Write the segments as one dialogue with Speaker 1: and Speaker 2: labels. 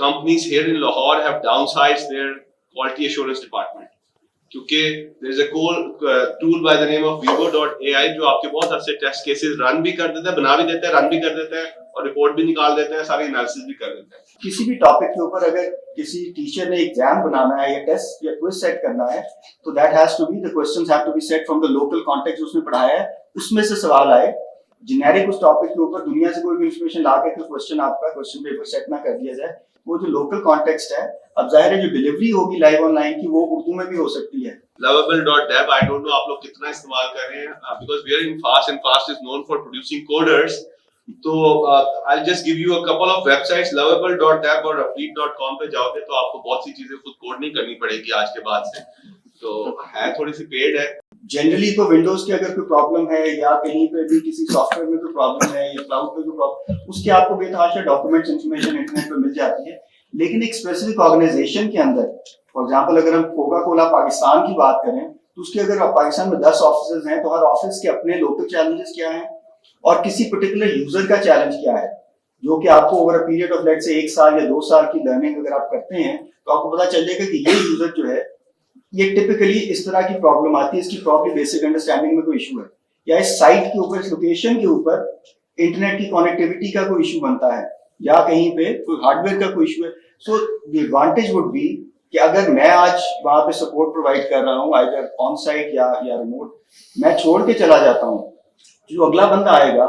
Speaker 1: companies here in Lahore have downsized their quality assurance department. क्योंकि there is a tool by the name of vivo.ai जो आपके बहुत अच्छे test cases run भी कर देता है, बना भी देता है, रन भी कर देता है और रिपोर्ट भी निकाल देता है, सारी एनालिसिस भी कर देता है।
Speaker 2: किसी भी टॉपिक के ऊपर अगर किसी टीचर ने एग्जाम बनाना है या टेस्ट या क्विज सेट करना है तो that has to be the questions have to be set from the local context उसने पढ़ाया है, उसमें से सवाल आए। जेनेरिक उस टॉपिक के ऊपर दुनिया से कोई भी इंफॉर्मेशन ला के क्वेश्चन आपका क्वेश्चन पेपर सेट ना कर दिया जाए। वो जो लोकल कॉन्टेक्स्ट है, अब जाहिर है जो डिलीवरी होगी लाइव ऑनलाइन की वो उर्दू में भी हो सकती है।
Speaker 1: Lovable.dev, I don't know आप लोग कितना इस्तेमाल कर रहे हैं, because we are in Fast and Fast is known for producing coders. तो I'll just give you a couple of websites. Lovable.dev और Rapleet.com पे जाओगे तो आपको बहुत सी चीजें खुद कोड नहीं करनी पड़ेगी आज के बाद से, तो है थोड़ी सी पेड है।
Speaker 2: जनरली तो विंडोज की अगर कोई प्रॉब्लम है या कहीं पे भी किसी सॉफ्टवेयर में कोई प्रॉब्लम है या क्लाउड पे कोई प्रॉब्लम, उसके आपको बेतहाशा डॉक्यूमेंट्स इंफॉर्मेशन इंटरनेट पे मिल जाती है। लेकिन एक स्पेसिफिक ऑर्गेनाइजेशन के अंदर, फॉर एग्जांपल अगर हम कोका कोला पाकिस्तान की बात करें तो उसके अगर पाकिस्तान में 10 ऑफिस हैं तो हर ऑफिस के अपने लोकल चैलेंजेस क्या हैं और किसी पर्टिकुलर यूजर का चैलेंज क्या है, जो कि आपको over a period of let's say 1 साल या 2 साल की लर्निंग अगर आप करते हैं तो आपको पता चल जाएगा कि ये यूजर जो है ये टिपिकली इस तरह की प्रॉब्लम आती है, इसकी प्रॉब्लम बेसिक अंडरस्टैंडिंग में कोई इशू है या इस साइट के ऊपर, इस लोकेशन के ऊपर इंटरनेट की कनेक्टिविटी का कोई इशू बनता है या कहीं पे कोई हार्डवेयर का कोई इशू है। So the advantage would be कि अगर मैं आज वहां पे सपोर्ट प्रोवाइड कर रहा हूँ आइदर ऑन साइट या रिमोट, मैं छोड़ के चला जाता हूँ, जो अगला बंदा आएगा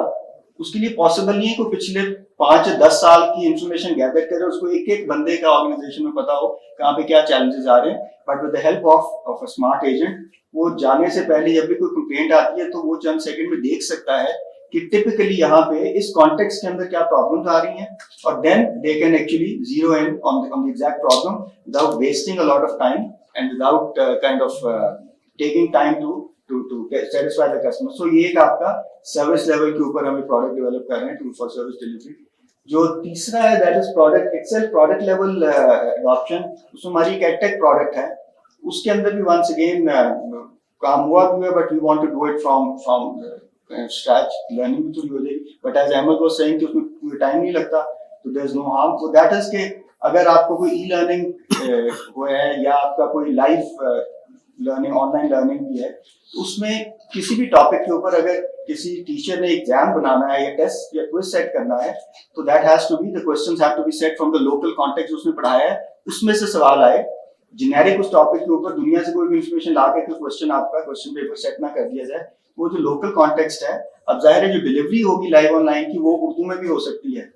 Speaker 2: उसके लिए पॉसिबल नहीं है कि पिछले 5 या 10 साल की इंफॉर्मेशन गैदर करे, उसको एक एक बंदे का ऑर्गेनाइजेशन में पता हो कहाँ पे क्या चैलेंजेस आ रहे हैं। But with the help of a smart agent वो जाने से पहले जब भी कोई कंप्लेंट आती है तो वो चंद सेकंड में देख सकता है कि टिपिकली यहाँ पे इस कॉन्टेक्स्ट के अंदर क्या प्रॉब्लम्स आ रही हैं और then they can actually zero in on the exact problem without wasting a lot of time and without kind of taking time to satisfy the customer. So ये एक आपका सर्विस लेवल के ऊपर हमें प्रोडक्ट डेवलप कर रहे हैं tool for service delivery. जो तीसरा है that is product itself, product level adoption. उसमें हमारी एक एडटेक प्रोडक्ट है, उसके अंदर भी वंस अगेन काम हुआ भी है but we want to do it from scratch, learning भी थोड़ी हो जाएगी। But as Ahmed was saying कि उसमें कोई टाइम नहीं लगता तो there is no harm. So that is के अगर आपको कोई ई लर्निंग हुआ है या आपका कोई लाइव लर्निंग ऑनलाइन लर्निंग भी है, उसमें किसी भी टॉपिक के ऊपर अगर किसी टीचर ने एग्जाम बनाना है या टेस्ट या क्विज सेट करना है तो that has to be the questions have to be set from the local context उसने पढ़ाया है, उसमें से सवाल आए। जेनेरिक उस टॉपिक के ऊपर दुनिया से कोई भी इंफॉर्मेशन ला के क्वेश्चन आपका क्वेश्चन पेपर सेट ना कर दिया जाए। वो जो लोकल कॉन्टेक्स्ट है, अब जाहिर है जो डिलीवरी होगी लाइव ऑनलाइन की वो उर्दू में भी हो सकती है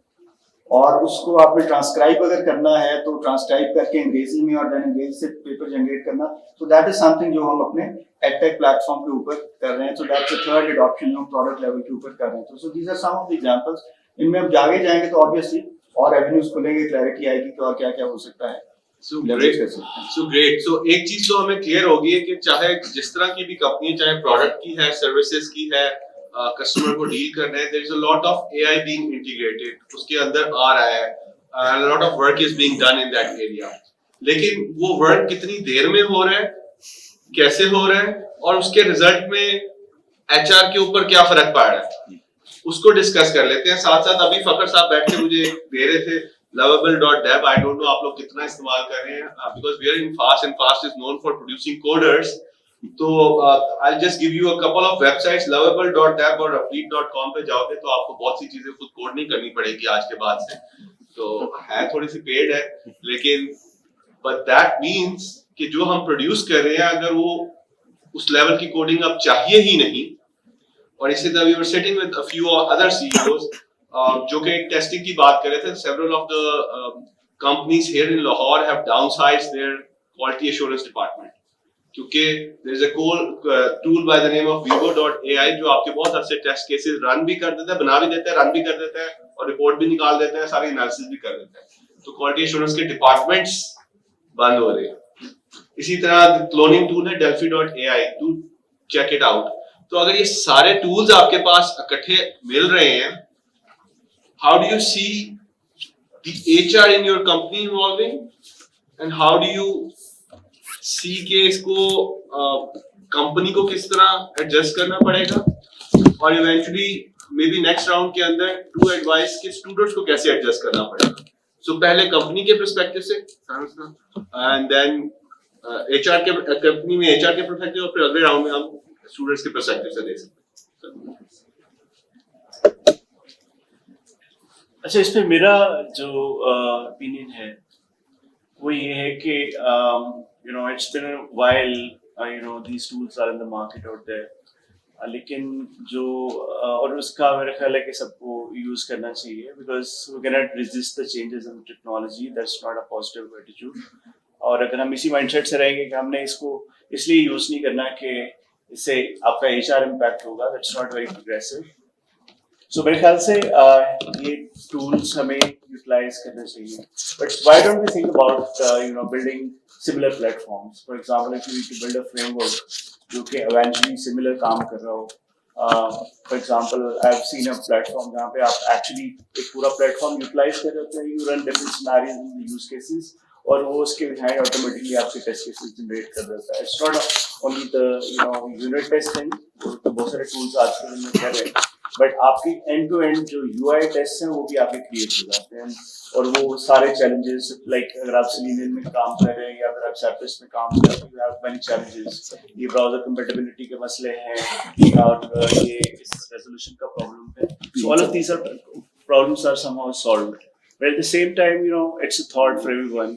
Speaker 2: और उसको आपने ट्रांसक्राइब अगर करना है तो ट्रांसक्राइब करके अंग्रेजी में और देन अंग्रेजी से पेपर जनरेट करना। सो दैट इज समथिंग जो हम अपने एडटेक प्लेटफॉर्म के ऊपर कर रहे हैं। So that's the third adoption जो हम प्रोडक्ट लेवल के ऊपर कर रहे हैं। So these are some of the examples. इनमें हम आगे जाएंगे तो ऑब्वियसली और एवेन्यूज खुलेंगे, क्लैरिटी आएगी कि और क्या-क्या हो सकता है।
Speaker 1: So great. So एक चीज तो हमें क्लियर होगी है कि चाहे जिस तरह की भी कंपनी, चाहे प्रोडक्ट की है, सर्विसेज की है, कस्टमर को डील कर रहे हैं, there is a lot of AI being integrated, उसके अंदर आ रहा है, a lot of work is being done in that area. लेकिन वो वर्क कितनी देर में हो रहा है, कैसे हो रहा है और उसके रिजल्ट में एचआर के ऊपर क्या फर्क पड़ रहा है, उसको डिस्कस कर लेते हैं। साथ साथ अभी फकर साहब बैठ के मुझे दे रहे थे Lovable.dev, I don't know आप लोग कितना इस्तेमाल कर रहे हैं, because we are in Fast and Fast is known for producing coders. तो I'll just give you a couple of websites. Lovable.dev और Rapleet.com पे जाओगे तो आपको बहुत सी चीजें खुद कोड नहीं करनी पड़ेगी आज के बाद से, तो है थोड़ी सी पेड है, लेकिन but that means कि जो हम प्रोड्यूस कर रहे हैं अगर वो उस लेवल की कोडिंग अब चाहिए ही नहीं। और इसी तरह we were sitting with a few other CEOs जो कि टेस्टिंग की बात कर रहे थे। Several of the companies here in Lahore have downsized their quality assurance department क्योंकि there is a tool by the name of vivo.ai जो आपके बहुत अच्छे टेस्ट केसेस रन भी कर देता है, बना भी देता है, रन भी कर देता है और रिपोर्ट भी निकाल देता है, सारी एनालिसिस भी कर देता है। तो क्वालिटी एश्योरेंस के डिपार्टमेंट्स बंद हो रहे हैं। इसी तरह क्लोनिंग टूल है delphi.ai, to check it out. तो अगर ये सारे टूल्स आपके पास इकट्ठे मिल रहे हैं, how do you see the HR in your company evolving and how do you see के इसको कंपनी को किस तरह एडजस्ट करना पड़ेगा और eventually may be next round के अंदर टू एडवाइस के स्टूडेंट्स को कैसे एडजस्ट करना पड़ेगा। So पहले कंपनी के perspective से and then HR के कंपनी में HR के perspective और फिर अगले राउंड में हम स्टूडेंट्स के perspective से दे सकते हैं.
Speaker 3: अच्छा, इस पे मेरा जो ओपिनियन है वो ये है कि you know it's been a while you know these tools are in the market out there, लेकिन जो और उसका मेरा ख्याल है कि सबको यूज करना चाहिए because we can not resist the changes in technology, that's not a positive attitude. और अगर हम इसी माइंडसेट से रहेंगे कि हमने इसको इसलिए यूज नहीं करना कि इससे आपका एचआर इम्पैक्ट होगा, that's not very progressive. So मेरे ख्याल से ये टूल्स हमें यूटिलाइज करना चाहिए. But why don't we think about you know building similar platforms? For example if you need to build a framework जो कि इवेंचुअली सिमिलर काम कर रहा हो. For example I have seen a platform जहाँ पे आप एक्चुअली एक पूरा प्लेटफॉर्म यूटिलाइज कर रहे हैं, you run different scenarios in use cases और वो उसके बिहाइंड ऑटोमेटिकली आपके टेस्ट केसेस जनरेट कर देता है. It's not only the you know unit testing, तो बहुत सारे टूल्स आजकल में कर रहे हैं, बट आपके एंड टू एंड जो यूआई टेस्ट हैं वो भी आपके क्रिएट हो जाते हैं. और वो सारे चैलेंजेस लाइक अगर आप सेलेनियम में काम कर रहे हैं या अगर आप सेप्टस में काम कर रहे हैं, यू हैव मेनी चैलेंजेस. ये ब्राउजर कंपैटिबिलिटी के मसले हैं और ये इस रेजोल्यूशन का प्रॉब्लम है. So all of these are problems are somehow solved. But at the same time, you know, it's a thought for everyone